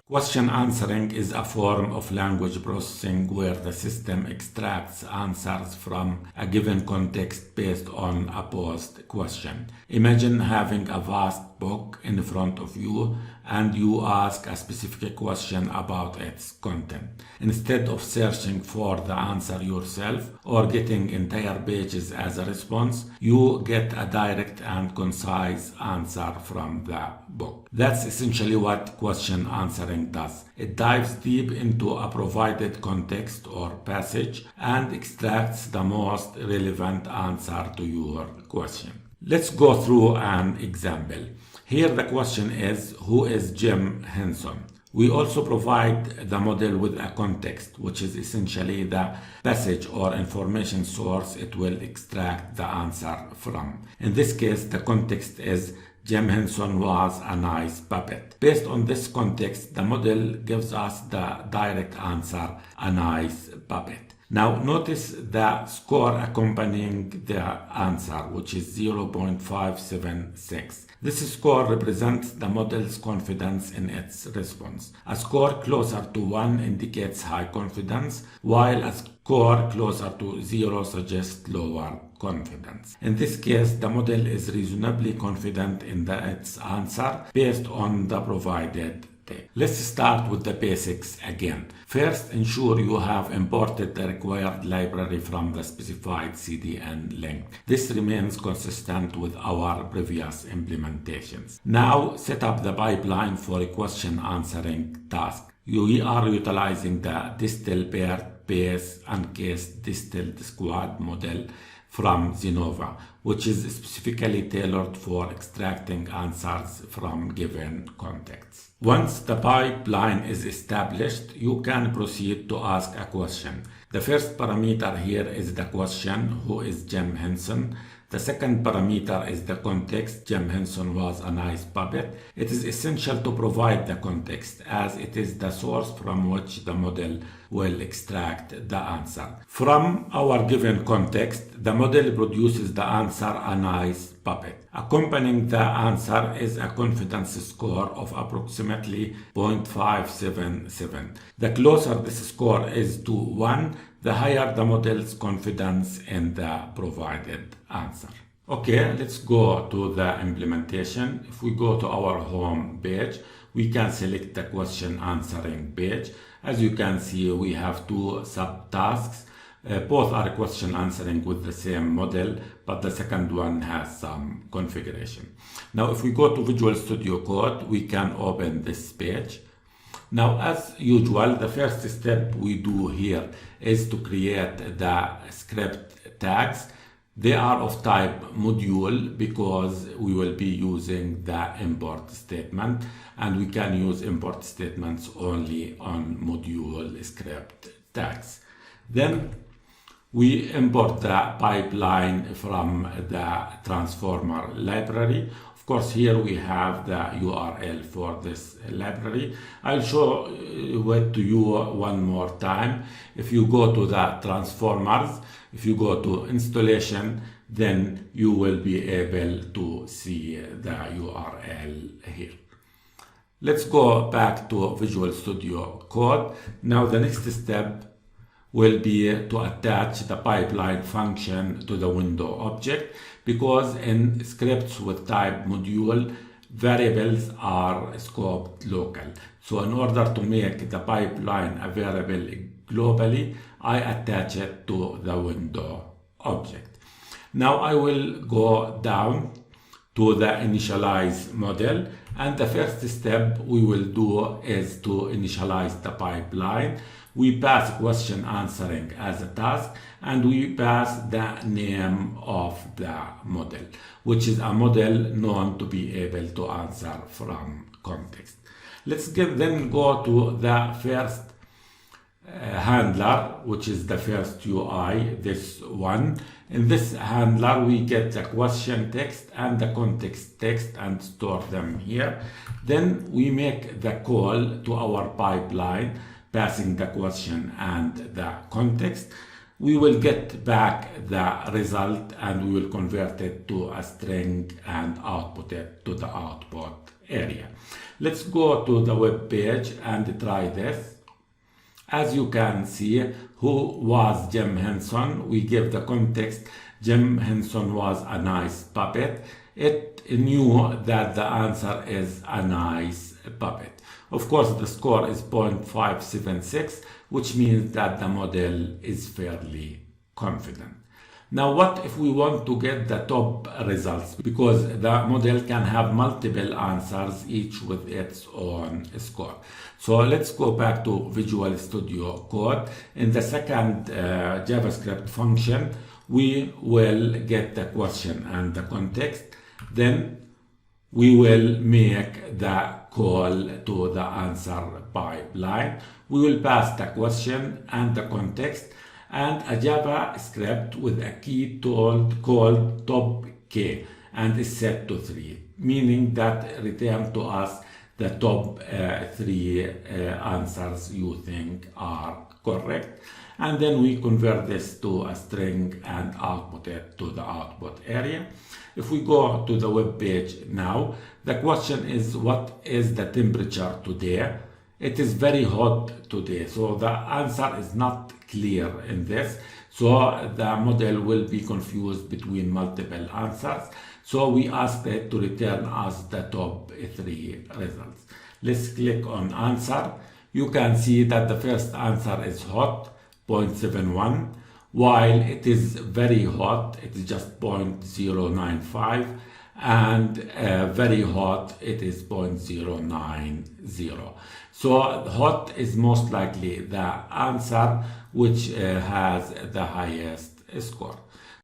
Question answering is a form of language processing where the system extracts answers from a given context based on a posed question. Imagine having a vast book in front of you and you ask a specific question about its content. Instead of searching for the answer yourself or getting entire pages as a response, you get a direct and concise answer from the book. That's essentially what question answering does. It dives deep into a provided context or passage and extracts the most relevant answer to your question. Let's go through an example. Here the question is, who is Jim Henson? We also provide the model with a context, which is essentially the passage or information source it will extract the answer from. In this case, the context is Jim Henson was a nice puppet. Based on this context, the model gives us the direct answer, a nice puppet. Now notice the score accompanying the answer, which is 0.576. This score represents the model's confidence in its response. A score closer to 1 indicates high confidence, while a score closer to 0 suggests lower confidence. In this case, the model is reasonably confident in its answer based on the provided data. Let's start with the basics again. First, ensure you have imported the required library from the specified CDN link. This remains consistent with our previous implementations. Now, set up the pipeline for a question answering task. We are utilizing the distill paired base uncased distilled squad model from Zenova, which is specifically tailored for extracting answers from given contexts. Once the pipeline is established, you can proceed to ask a question. The first parameter here is the question, who is Jim Henson? The second parameter is the context, Jim Henson was a nice puppet. It is essential to provide the context as it is the source from which the model will extract the answer. From our given context, the model produces the answer, a nice puppet. Accompanying the answer is a confidence score of approximately 0.577. The closer this score is to 1, the higher the model's confidence in the provided answer. Okay, let's go to the implementation. If we go to our home page, we can select the question answering page. As you can see, we have two subtasks. Both are question answering with the same model, but the second one has some configuration. Now, if we go to Visual Studio Code, we can open this page. Now, as usual, the first step we do here is to create the script tags. They are of type module because we will be using the import statement, and we can use import statements only on module script tags. Then we import the pipeline from the transformer library. Of course, here we have the URL for this library. I'll show it to you one more time. If you go to the transformers, if you go to installation, then you will be able to see the URL here. Let's go back to Visual Studio Code. Now the next step will be to attach the pipeline function to the window object, because in scripts with type module, variables are scoped local. So in order to make the pipeline a variable globally, I attach it to the window object. Now I will go down to the initialize model, and the first step we will do is to initialize the pipeline. We pass question answering as a task, and we pass the name of the model, which is a model known to be able to answer from context. Let's then go to the first handler, which is the first UI, this one. In this handler, we get the question text and the context text and store them here. Then we make the call to our pipeline, passing the question and the context. we will get back the result and we will convert it to a string and output it to the output area. Let's go to the web page and try this. As you can see, who was Jim Henson? We give the context. Jim Henson was a nice puppet. It knew that the answer is a nice puppet. Of course, the score is 0.576, which means that the model is fairly confident. Now, what if we want to get the top results? Because the model can have multiple answers, each with its own score. So let's go back to Visual Studio Code. In the second JavaScript function, we will get the question and the context. Then we will make the call to the answer pipeline. We will pass the question and the context and a JavaScript with a key called top k and is set to 3, meaning that return to us the top 3 answers you think are correct. And then we convert this to a string and output it to the output area. If we go to the web page now, the question is, what is the temperature today? It is very hot today, so the answer is not clear in this. So the model will be confused between multiple answers. So we asked it to return us the top 3 results. Let's click on answer. You can see that the first answer is hot, 0.71, while it is very hot, it is just 0.095, and very hot, it is 0.090. So hot is most likely the answer which has the highest score.